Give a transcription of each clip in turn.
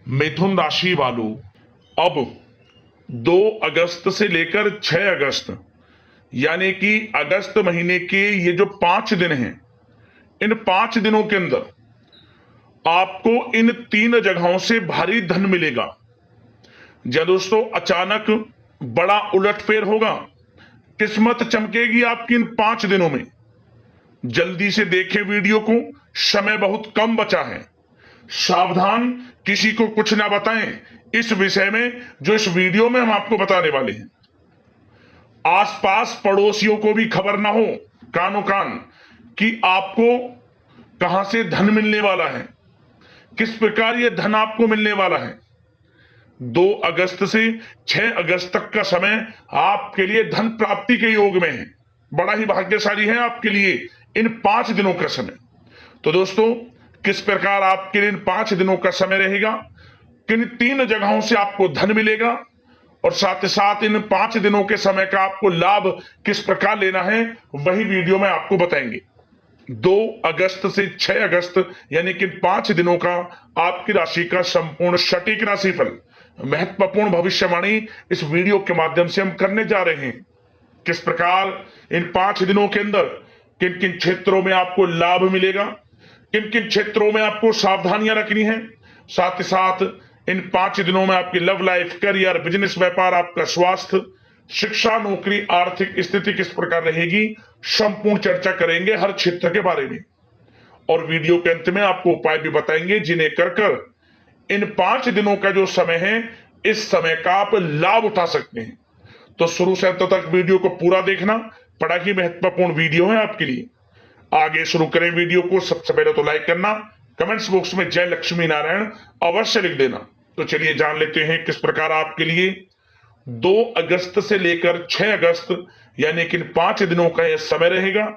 मिथुन राशि वालों, अब 2 अगस्त से लेकर 6 अगस्त यानी कि अगस्त महीने के ये जो 5 दिन हैं, इन 5 दिनों के अंदर आपको इन 3 जगहों से भारी धन मिलेगा। जब दोस्तों अचानक बड़ा उलटफेर होगा, किस्मत चमकेगी आपकी इन 5 दिनों में। जल्दी से देखें वीडियो को, समय बहुत कम बचा है। सावधान, किसी को कुछ ना बताएं इस विषय में जो इस वीडियो में हम आपको बताने वाले हैं। आसपास पड़ोसियों को भी खबर ना हो, कानो कान, कि आपको कहां से धन मिलने वाला है, किस प्रकार यह धन आपको मिलने वाला है। 2 अगस्त से 6 अगस्त तक का समय आपके लिए धन प्राप्ति के योग में है। बड़ा ही भाग्यशाली है आपके लिए इन 5 दिनों का समय। तो दोस्तों, किस प्रकार आपके लिए इन 5 दिनों का समय रहेगा, किन 3 जगहों से आपको धन मिलेगा, और साथ ही साथ इन 5 दिनों के समय का आपको लाभ किस प्रकार लेना है, वही वीडियो में आपको बताएंगे। 2 अगस्त से 6 अगस्त यानी कि 5 दिनों का आपकी राशि का संपूर्ण सटीक राशिफल, महत्वपूर्ण भविष्यवाणी इस वीडियो के माध्यम से हम करने जा रहे हैं। किस प्रकार इन 5 दिनों के अंदर किन किन क्षेत्रों में आपको लाभ मिलेगा, किन किन क्षेत्रों में आपको सावधानियां रखनी है, साथ ही साथ इन 5 दिनों में आपकी लव लाइफ, करियर, बिजनेस, व्यापार, आपका स्वास्थ्य, शिक्षा, नौकरी, आर्थिक स्थिति किस प्रकार रहेगी, संपूर्ण चर्चा करेंगे हर क्षेत्र के बारे में। और वीडियो के अंत में आपको उपाय भी बताएंगे जिन्हें कर इन 5 दिनों का जो समय है, इस समय का आप लाभ उठा सकते हैं। तो शुरू से अंत तक वीडियो को पूरा देखना, बड़ा ही महत्वपूर्ण वीडियो है आपके लिए। आगे शुरू करें वीडियो को। सबसे पहले तो लाइक करना, कमेंट्स बॉक्स में जय लक्ष्मी नारायण अवश्य लिख देना। तो चलिए जान लेते हैं किस प्रकार आपके लिए 2 अगस्त से लेकर 6 अगस्त यानी कि 5 दिनों का यह समय रहेगा।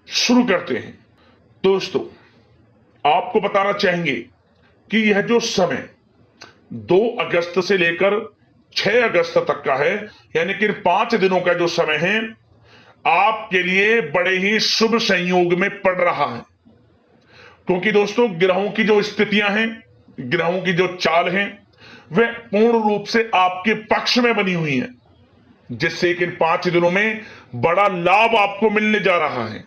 शुरू करते हैं। दोस्तों, आपको बताना चाहेंगे कि यह जो समय 2 अगस्त से लेकर 6 अगस्त तक का है, यानी कि 5 दिनों का जो समय है, आपके लिए बड़े ही शुभ संयोग में पड़ रहा है। क्योंकि दोस्तों, ग्रहों की जो स्थितियां हैं, ग्रहों की जो चाल है, वह पूर्ण रूप से आपके पक्ष में बनी हुई है, जिससे कि इन 5 दिनों में बड़ा लाभ आपको मिलने जा रहा है।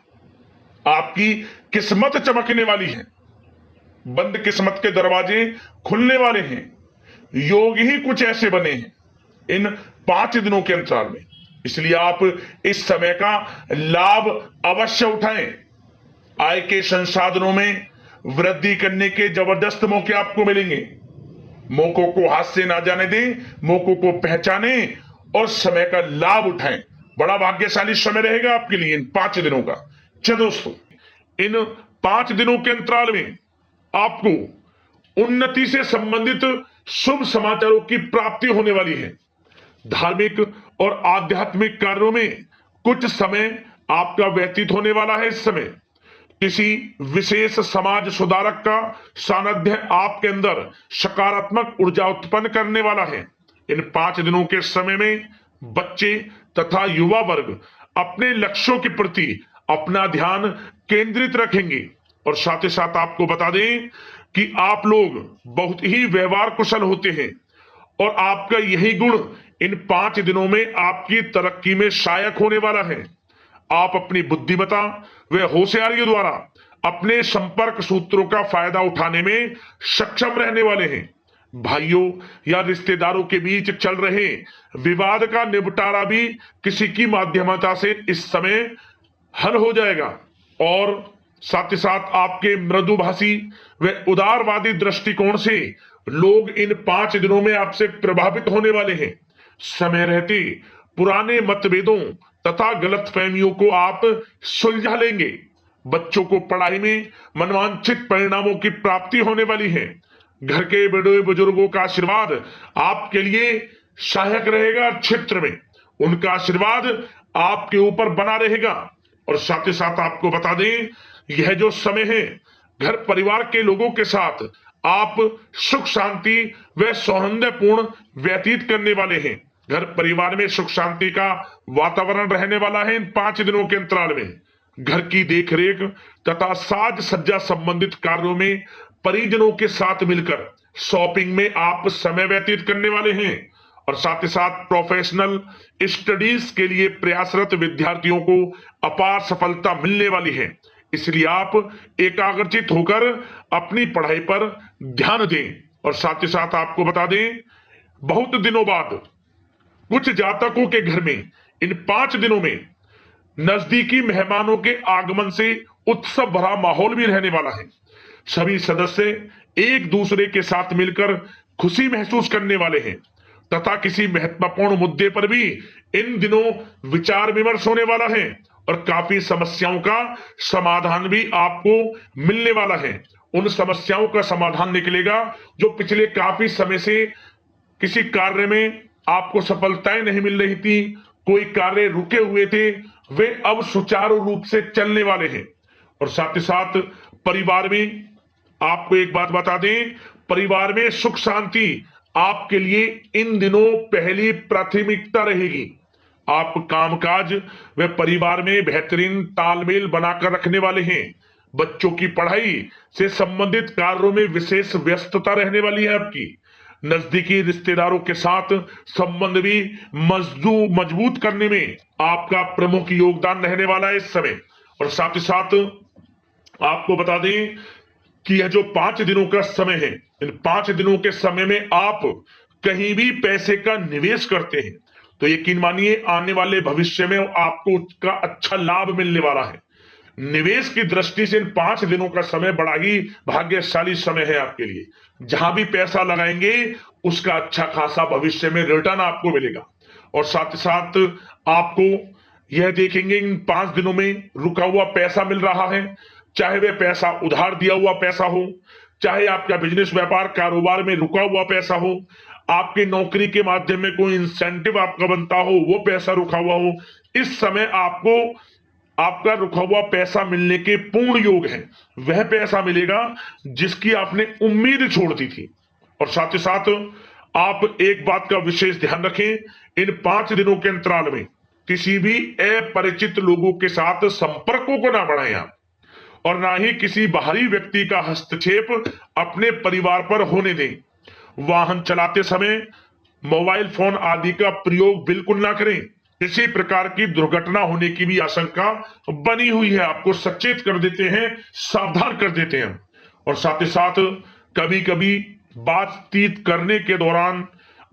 आपकी किस्मत चमकने वाली है, बंद किस्मत के दरवाजे खुलने वाले हैं। योग ही कुछ ऐसे बने हैं इन 5 दिनों के अंतराल में, इसलिए आप इस समय का लाभ अवश्य उठाएं। आय के संसाधनों में वृद्धि करने के जबरदस्त मौके आपको मिलेंगे। मौकों को हाथ से ना जाने दें, मौकों को पहचाने और समय का लाभ उठाएं। बड़ा भाग्यशाली समय रहेगा आपके लिए इन 5 दिनों का। चलो दोस्तों, इन 5 दिनों के अंतराल में आपको उन्नति से संबंधित शुभ समाचारों की प्राप्ति होने वाली है। धार्मिक और आध्यात्मिक कार्यों में कुछ समय आपका व्यतीत होने वाला है। इस समय किसी विशेष समाज सुधारक का सानिध्य आपके अंदर सकारात्मक ऊर्जा उत्पन्न करने वाला है। इन 5 दिनों के समय में बच्चे तथा युवा वर्ग अपने लक्ष्यों के प्रति अपना ध्यान केंद्रित रखेंगे। और साथ ही साथ आपको बता दें कि आप लोग बहुत ही व्यवहार कुशल होते हैं, और आपका यही गुण इन 5 दिनों में आपकी तरक्की में सहायक होने वाला है। आप अपनी बुद्धिमत्ता व होशियारी द्वारा अपने संपर्क सूत्रों का फायदा उठाने में सक्षम रहने वाले हैं। भाइयों या रिश्तेदारों के बीच चल रहे विवाद का निपटारा भी किसी की माध्यमता से इस समय हल हो जाएगा। और साथ ही साथ आपके मृदुभाषी व उदारवादी दृष्टिकोण से लोग इन 5 दिनों में आपसे प्रभावित होने वाले हैं। समय रहते पुराने मतभेदों तथा गलतफहमियों को आप सुलझा लेंगे। बच्चों को पढ़ाई में मनवांछित परिणामों की प्राप्ति होने वाली है। घर के बड़े बुजुर्गों का आशीर्वाद आपके लिए सहायक रहेगा। क्षेत्र में उनका आशीर्वाद आपके ऊपर बना रहेगा। और साथ ही साथ आपको बता दें, यह जो समय है, घर परिवार के लोगों के साथ आप सुख शांति व सौहार्दपूर्ण व्यतीत करने वाले हैं। घर परिवार में सुख शांति का वातावरण रहने वाला है इन 5 दिनों के अंतराल में। घर की देखरेख तथा साज सज्जा संबंधित कार्यों में परिजनों के साथ मिलकर शॉपिंग में आप समय व्यतीत करने वाले हैं और साथ ही साथ प्रोफेशनल स्टडीज के लिए प्रयासरत विद्यार्थियों को अपार सफलता मिलने वाली है। इसलिए आप एकाग्रचित होकर अपनी पढ़ाई पर ध्यान दें। और साथ ही साथ आपको बता दें, बहुत दिनों बाद कुछ जातकों के घर में इन 5 दिनों में नजदीकी मेहमानों के आगमन से उत्सव भरा माहौल भी रहने वाला है। सभी सदस्य एक दूसरे के साथ मिलकर खुशी महसूस करने वाले हैं तथा किसी महत्वपूर्ण मुद्दे पर भी इन दिनों विचार विमर्श होने वाला है और काफी समस्याओं का समाधान भी आपको मिलने वाला है। उन समस्याओं का समाधान निकलेगा जो पिछले काफी समय से किसी कार्य में आपको सफलताएं नहीं मिल रही थी, कोई कार्य रुके हुए थे, वे अब सुचारू रूप से चलने वाले हैं। और साथ ही साथ परिवार में आपको एक बात बता दें, परिवार में सुख शांति आपके लिए इन दिनों पहली प्राथमिकता रहेगी। आप कामकाज व परिवार में बेहतरीन तालमेल बनाकर रखने वाले हैं। बच्चों की पढ़ाई से संबंधित कार्यों में विशेष व्यस्तता रहने वाली है आपकी। नजदीकी रिश्तेदारों के साथ संबंध भी मजबूत करने में आपका प्रमुख योगदान रहने वाला है इस समय। और साथ ही साथ आपको बता दें कि यह जो 5 दिनों का समय है, इन 5 दिनों के समय में आप कहीं भी पैसे का निवेश करते हैं तो यकीन मानिए आने वाले भविष्य में आपको उसका अच्छा लाभ मिलने वाला है। निवेश की दृष्टि से इन 5 दिनों का समय बड़ा ही भाग्यशाली समय है आपके लिए। जहां भी पैसा लगाएंगे उसका अच्छा खासा भविष्य में रिटर्न आपको मिलेगा। और साथ ही साथ आपको यह देखेंगे इन 5 दिनों में रुका हुआ पैसा मिल रहा है, चाहे वह पैसा उधार दिया हुआ पैसा हो, चाहे आपका बिजनेस व्यापार कारोबार में रुका हुआ पैसा हो, आपकी नौकरी के माध्यम में कोई इंसेंटिव आपका बनता हो, वो पैसा रुका हुआ हो। इस समय आपको आपका रुका हुआ पैसा मिलने के पूर्ण योग है। वह पैसा मिलेगा जिसकी आपने उम्मीद छोड़ दी थी। और साथ ही साथ आप एक बात का विशेष ध्यान रखें, इन 5 दिनों के अंतराल में किसी भी अपरिचित लोगों के साथ संपर्कों को ना बढ़ाएं आप, और ना ही किसी बाहरी व्यक्ति का हस्तक्षेप अपने परिवार पर होने दें। वाहन चलाते समय मोबाइल फोन आदि का प्रयोग बिल्कुल ना करें। किसी प्रकार की दुर्घटना होने की भी आशंका बनी हुई है, आपको सचेत कर देते हैं, सावधान कर देते हैं। और साथ ही साथ कभी कभी बातचीत करने के दौरान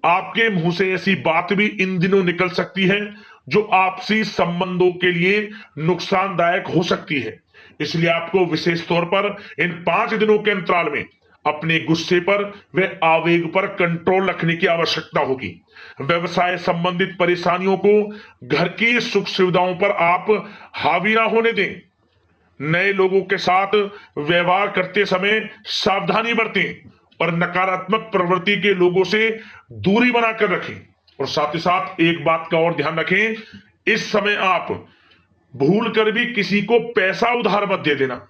आपके मुंह से ऐसी बात भी इन दिनों निकल सकती है जो आपसी संबंधों के लिए नुकसानदायक हो सकती है। इसलिए आपको विशेष तौर पर इन 5 दिनों के अंतराल में अपने गुस्से पर व आवेग पर कंट्रोल रखने की आवश्यकता होगी। व्यवसाय संबंधित परेशानियों को घर की सुख सुविधाओं पर आप हावी ना होने दें। नए लोगों के साथ व्यवहार करते समय सावधानी बरतें और नकारात्मक प्रवृत्ति के लोगों से दूरी बनाकर रखें। और साथ ही साथ एक बात का और ध्यान रखें, इस समय आप भूल कर भी किसी को पैसा उधार मत दे देना।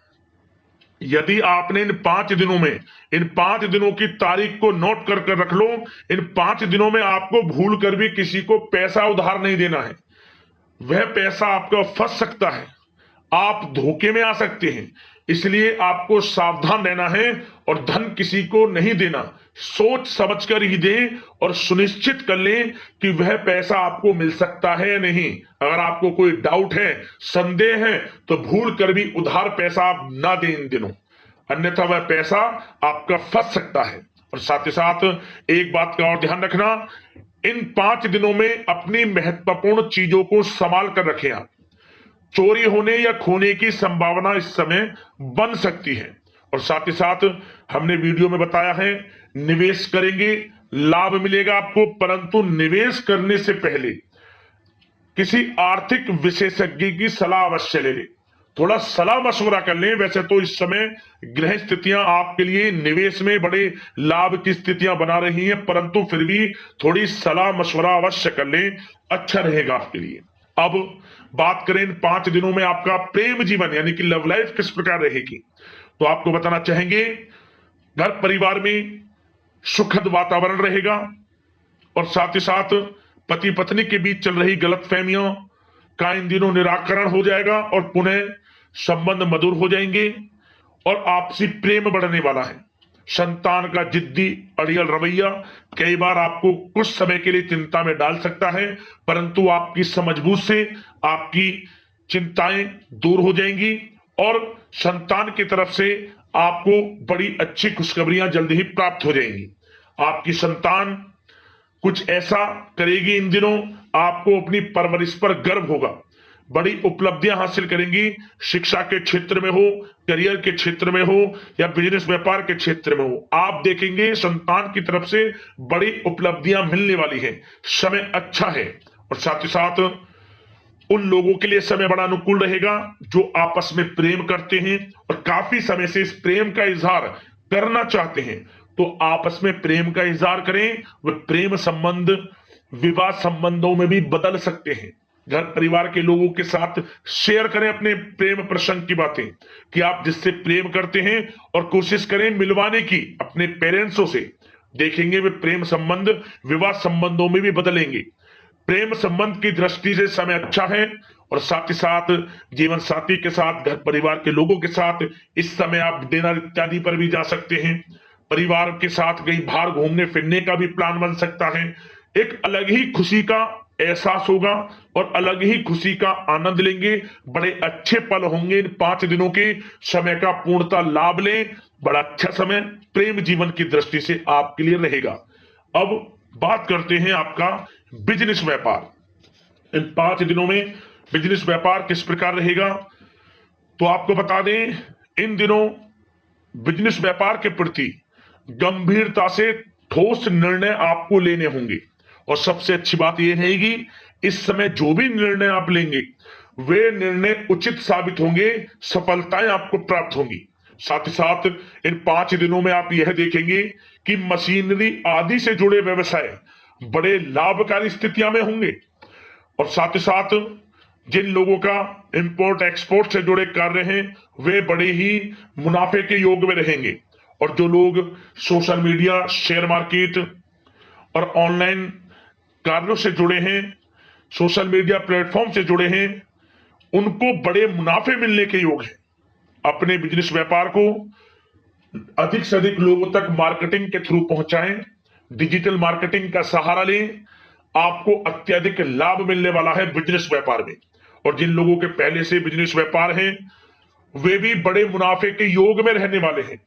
यदि आपने इन 5 दिनों में इन 5 दिनों की तारीख को नोट कर रख लो, इन 5 दिनों में आपको भूल कर भी किसी को पैसा उधार नहीं देना है। वह पैसा आपका फंस सकता है, आप धोखे में आ सकते हैं। इसलिए आपको सावधान रहना है और धन किसी को नहीं देना। सोच समझ कर ही दें और सुनिश्चित कर लें कि वह पैसा आपको मिल सकता है या नहीं। अगर आपको कोई डाउट है, संदेह है, तो भूल कर भी उधार पैसा आप ना दें इन दिनों, अन्यथा वह पैसा आपका फंस सकता है। और साथ ही साथ एक बात का और ध्यान रखना, इन 5 दिनों में अपनी महत्वपूर्ण चीजों को संभाल कर रखें आप। चोरी होने या खोने की संभावना इस समय बन सकती है। और साथ ही साथ हमने वीडियो में बताया है, निवेश करेंगे लाभ मिलेगा आपको, परंतु निवेश करने से पहले किसी आर्थिक विशेषज्ञ की सलाह अवश्य ले लें, थोड़ा सलाह मशवरा कर लें। वैसे तो इस समय ग्रह स्थितियां आपके लिए निवेश में बड़े लाभ की स्थितियां बना रही हैं, परंतु फिर भी थोड़ी सलाह मशवरा अवश्य कर लें, अच्छा रहेगा आपके लिए। अब बात करें इन 5 दिनों में आपका प्रेम जीवन यानी कि लव लाइफ किस प्रकार रहेगी, तो आपको बताना चाहेंगे, घर परिवार में सुखद वातावरण रहेगा और साथ ही साथ पति पत्नी के बीच चल रही गलतफहमियों का इन दिनों निराकरण हो जाएगा और पुनः संबंध मधुर हो जाएंगे और आपसी प्रेम बढ़ने वाला है। संतान का जिद्दी अड़ियल रवैया कई बार आपको कुछ समय के लिए चिंता में डाल सकता है, परंतु आपकी समझबूझ से आपकी चिंताएं दूर हो जाएंगी और संतान की तरफ से आपको बड़ी अच्छी खुशखबरियां जल्दी ही प्राप्त हो जाएंगी। आपकी संतान कुछ ऐसा करेगी इन दिनों, आपको अपनी परवरिश पर गर्व होगा। बड़ी उपलब्धियां हासिल करेंगी, शिक्षा के क्षेत्र में हो, करियर के क्षेत्र में हो या बिजनेस व्यापार के क्षेत्र में हो, आप देखेंगे संतान की तरफ से बड़ी उपलब्धियां मिलने वाली है। समय अच्छा है और साथ ही साथ उन लोगों के लिए समय बड़ा अनुकूल रहेगा जो आपस में प्रेम करते हैं और काफी समय से इस प्रेम का इजहार करना चाहते हैं, तो आपस में प्रेम का इजहार करें। वे प्रेम संबंध विवाह संबंधों में भी बदल सकते हैं। घर परिवार के लोगों के साथ शेयर करें अपने प्रेम प्रसंग की बातें कि आप जिससे प्रेम करते हैं और कोशिश करें मिलवाने की अपने पेरेंट्सों से। देखेंगे वे प्रेम संबंध विवाह संबंधों में भी बदलेंगे। प्रेम संबंध की दृष्टि से समय अच्छा है और साथ ही साथ जीवन साथी के साथ, घर परिवार के लोगों के साथ इस समय आप डिनर इत्यादि पर भी जा सकते हैं। परिवार के साथ कहीं बाहर घूमने फिरने का भी प्लान बन सकता है। एक अलग ही खुशी का एहसास होगा और अलग ही खुशी का आनंद लेंगे। बड़े अच्छे पल होंगे इन 5 दिनों के, समय का पूर्णता लाभ लें। बड़ा अच्छा समय प्रेम जीवन की दृष्टि से आपके लिए रहेगा। अब बात करते हैं आपका बिजनेस व्यापार। इन 5 दिनों में बिजनेस व्यापार किस प्रकार रहेगा, तो आपको बता दें इन दिनों बिजनेस व्यापार के प्रति गंभीरता से ठोस निर्णय आपको लेने होंगे और सबसे अच्छी बात यह रहेगी इस समय जो भी निर्णय आप लेंगे वे निर्णय उचित साबित होंगे, सफलताएं आपको प्राप्त होंगी। साथ ही साथ इन 5 दिनों में आप यह देखेंगे कि मशीनरी आदि से जुड़े व्यवसाय बड़े लाभकारी स्थितियां में होंगे और साथ ही साथ जिन लोगों का इंपोर्ट एक्सपोर्ट से जुड़े कार्य हैं वे बड़े ही मुनाफे के योग में रहेंगे और जो लोग सोशल मीडिया, शेयर मार्केट और ऑनलाइन कार्यों से जुड़े हैं, सोशल मीडिया प्लेटफॉर्म से जुड़े हैं, उनको बड़े मुनाफे मिलने के योग हैं। अपने बिजनेस व्यापार को अधिक से अधिक लोगों तक मार्केटिंग के थ्रू पहुंचाएं, डिजिटल मार्केटिंग का सहारा लें। आपको अत्यधिक लाभ मिलने वाला है बिजनेस व्यापार में और जिन लोगों के पहले से बिजनेस व्यापार है वे भी बड़े मुनाफे के योग में रहने वाले हैं।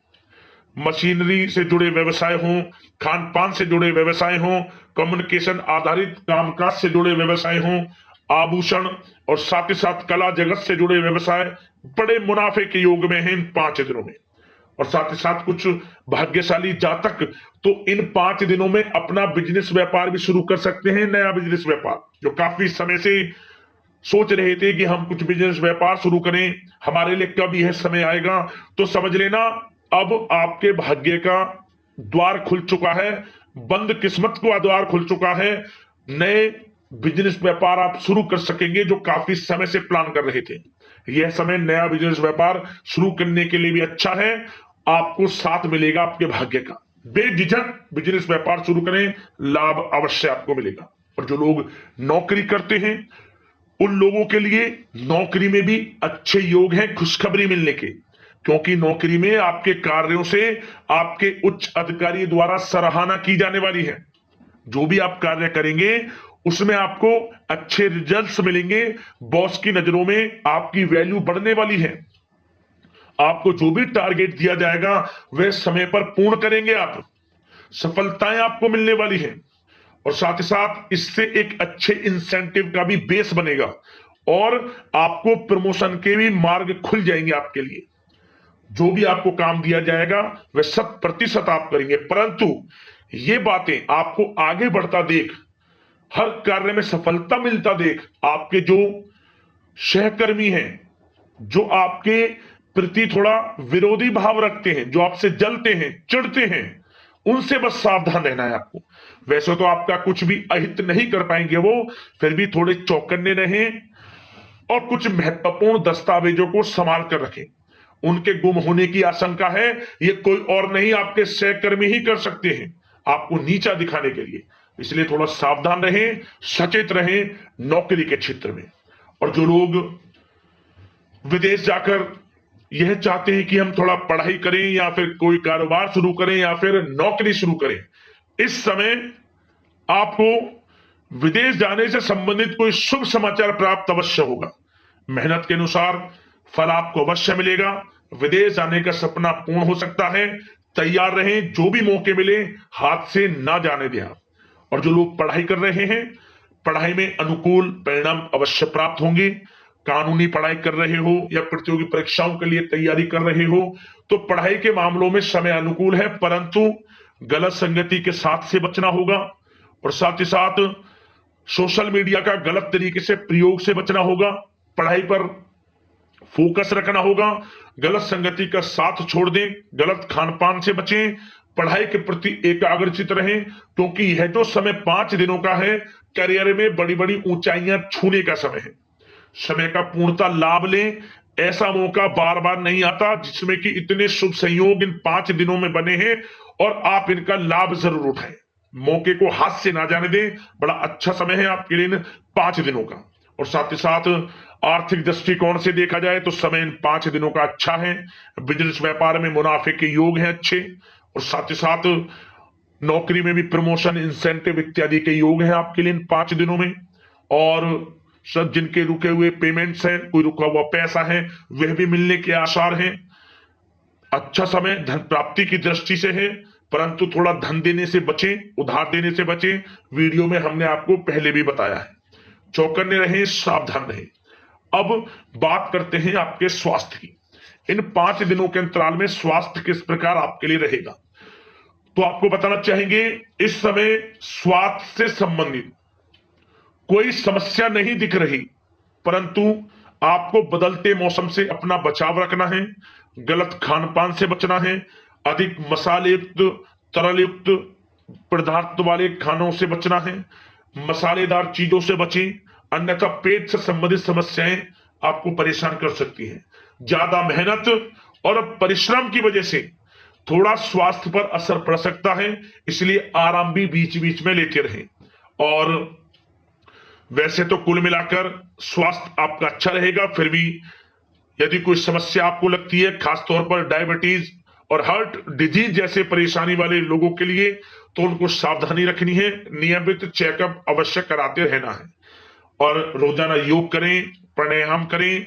मशीनरी से जुड़े व्यवसाय हों, खान पान से जुड़े व्यवसाय हों, कम्युनिकेशन आधारित कामकाज से जुड़े व्यवसाय हों, आभूषण और साथ ही साथ कला जगत से जुड़े व्यवसाय बड़े मुनाफे के योग में हैं इन 5 दिनों में। और साथ ही साथ कुछ भाग्यशाली जातक तो इन 5 दिनों में अपना बिजनेस व्यापार भी शुरू कर सकते हैं। नया बिजनेस व्यापार जो काफी समय से सोच रहे थे कि हम कुछ बिजनेस व्यापार शुरू करें, हमारे लिए कब यह समय आएगा, तो समझ लेना अब आपके भाग्य का द्वार खुल चुका है, बंद किस्मत का द्वार खुल चुका है। नए बिजनेस व्यापार आप शुरू कर सकेंगे जो काफी समय से प्लान कर रहे थे। यह समय नया बिजनेस व्यापार शुरू करने के लिए भी अच्छा है, आपको साथ मिलेगा आपके भाग्य का। बेझिझक बिजनेस व्यापार शुरू करें, लाभ अवश्य आपको मिलेगा। और जो लोग नौकरी करते हैं उन लोगों के लिए नौकरी में भी अच्छे योग हैं खुशखबरी मिलने के, क्योंकि नौकरी में आपके कार्यों से आपके उच्च अधिकारी द्वारा सराहना की जाने वाली है। जो भी आप कार्य करेंगे उसमें आपको अच्छे रिजल्ट्स मिलेंगे, बॉस की नजरों में आपकी वैल्यू बढ़ने वाली है। आपको जो भी टारगेट दिया जाएगा वह समय पर पूर्ण करेंगे आप, सफलताएं आपको मिलने वाली है और साथ ही साथ इससे एक अच्छे इंसेंटिव का भी बेस बनेगा और आपको प्रमोशन के भी मार्ग खुल जाएंगे आपके लिए। जो भी आपको काम दिया जाएगा वह 100% आप करेंगे, परंतु ये बातें आपको आगे बढ़ता देख, हर कार्य में सफलता मिलता देख आपके जो सहकर्मी हैं, जो आपके प्रति थोड़ा विरोधी भाव रखते हैं, जो आपसे जलते हैं, चिढ़ते हैं, उनसे बस सावधान रहना है आपको। वैसे तो आपका कुछ भी अहित नहीं कर पाएंगे वो, फिर भी थोड़े चौकन्ने रहें और कुछ महत्वपूर्ण दस्तावेजों को संभाल कर रखें। उनके गुम होने की आशंका है, ये कोई और नहीं आपके सहकर्मी ही कर सकते हैं आपको नीचा दिखाने के लिए। इसलिए थोड़ा सावधान रहें, सचेत रहें नौकरी के क्षेत्र में। और जो लोग विदेश जाकर यह चाहते हैं कि हम थोड़ा पढ़ाई करें या फिर कोई कारोबार शुरू करें या फिर नौकरी शुरू करें, इस समय आपको विदेश जाने से संबंधित कोई शुभ समाचार प्राप्त अवश्य होगा। मेहनत के अनुसार फल आपको अवश्य मिलेगा। विदेश जाने का सपना पूर्ण हो सकता है। तैयार रहें, जो भी मौके मिले हाथ से ना जाने दें आप। और जो लोग पढ़ाई कर रहे हैं, पढ़ाई में अनुकूल परिणाम अवश्य प्राप्त होंगे। कानूनी पढ़ाई कर रहे हो या प्रतियोगी परीक्षाओं के लिए तैयारी कर रहे हो तो पढ़ाई के मामलों में समय अनुकूल है, परंतु गलत संगति के साथ से बचना होगा और साथ ही साथ सोशल मीडिया का गलत तरीके से प्रयोग से बचना होगा। पढ़ाई पर फोकस रखना होगा। गलत संगति का साथ छोड़ दें, गलत खान पान से बचें, पढ़ाई के प्रति एकाग्रचित रहें, क्योंकि यह जो समय 5 दिनों का है, करियर में बड़ी बड़ी ऊंचाइयां छूने का समय है। समय का पूर्णता लाभ लें। ऐसा मौका बार बार नहीं आता जिसमें कि इतने शुभ संयोग इन 5 दिनों में बने हैं और आप इनका लाभ जरूर उठाएं। मौके को हाथ से ना जाने दें। बड़ा अच्छा समय है आपके लिए इन 5 दिनों का। और साथ ही साथ आर्थिक दृष्टिकोण से देखा जाए तो समय इन 5 दिनों का अच्छा है। बिजनेस व्यापार में मुनाफे के योग हैं अच्छे, और साथ ही साथ नौकरी में भी प्रमोशन, इंसेंटिव इत्यादि के योग हैं आपके लिए इन 5 दिनों में। और सब जिनके रुके हुए पेमेंट्स हैं, कोई रुका हुआ पैसा है, वह भी मिलने के आसार हैं। अच्छा समय धन प्राप्ति की दृष्टि से है, परंतु थोड़ा धन देने से बचें, उधार देने से बचें। वीडियो में हमने आपको पहले भी बताया है। चौकन्ने रहें, सावधान रहें। अब बात करते हैं आपके स्वास्थ्य की। इन 5 दिनों के अंतराल में स्वास्थ्य किस प्रकार आपके लिए रहेगा, तो आपको बताना चाहेंगे इस समय स्वास्थ्य से संबंधित कोई समस्या नहीं दिख रही, परंतु आपको बदलते मौसम से अपना बचाव रखना है। गलत खान पान से बचना है। अधिक मसाले युक्त, तरल युक्त पदार्थ वाले खानों से बचना है। मसालेदार चीजों से बचें, अन्यथा पेट से संबंधित समस्याएं आपको परेशान कर सकती हैं। ज्यादा मेहनत और परिश्रम की वजह से थोड़ा स्वास्थ्य पर असर पड़ सकता है, इसलिए आराम भी बीच बीच में लेते रहें। और वैसे तो कुल मिलाकर स्वास्थ्य आपका अच्छा रहेगा, फिर भी यदि कोई समस्या आपको लगती है, खासतौर पर डायबिटीज और हार्ट डिजीज जैसे परेशानी वाले लोगों के लिए, तो उनको सावधानी रखनी है। नियमित चेकअप अवश्य कराते रहना है और रोजाना योग करें, प्राणायाम करें,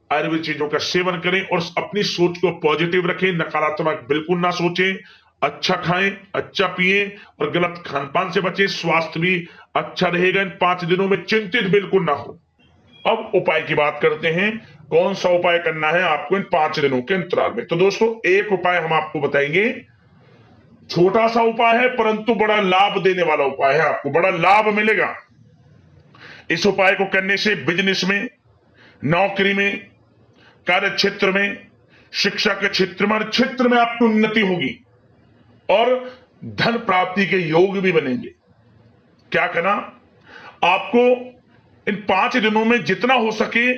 आयुर्वेद चीजों का सेवन करें और अपनी सोच को पॉजिटिव रखें। नकारात्मक बिल्कुल ना सोचें। अच्छा खाएं, अच्छा पिएं और गलत खान पान से बचें। स्वास्थ्य भी अच्छा रहेगा इन 5 दिनों में, चिंतित बिल्कुल ना हो। अब उपाय की बात करते हैं, कौन सा उपाय करना है आपको इन 5 दिनों के अंतराल में। तो दोस्तों, एक उपाय हम आपको बताएंगे, छोटा सा उपाय है परंतु बड़ा लाभ देने वाला उपाय है, आपको बड़ा लाभ मिलेगा। इस उपाय को करने से बिजनेस में, नौकरी में, कार्य क्षेत्र में, शिक्षा के क्षेत्र में, हर क्षेत्र में आपकी उन्नति होगी और धन प्राप्ति के योग भी बनेंगे। क्या करना, आपको इन 5 दिनों में जितना हो सके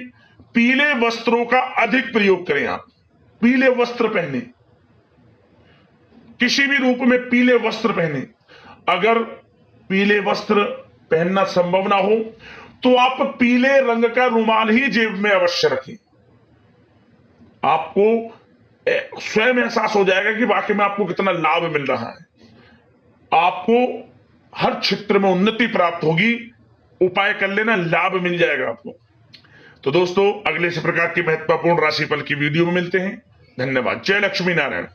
पीले वस्त्रों का अधिक प्रयोग करें। आप पीले वस्त्र पहने, किसी भी रूप में पीले वस्त्र पहने। अगर पीले वस्त्र पहनना संभव ना हो तो आप पीले रंग का रुमाल ही जेब में अवश्य रखें। आपको स्वयं एहसास हो जाएगा कि वाकई में आपको कितना लाभ मिल रहा है। आपको हर क्षेत्र में उन्नति प्राप्त होगी। उपाय कर लेना, लाभ मिल जाएगा आपको। तो दोस्तों, अगले इस प्रकार की महत्वपूर्ण राशिफल की वीडियो में मिलते हैं। धन्यवाद। जय लक्ष्मी नारायण।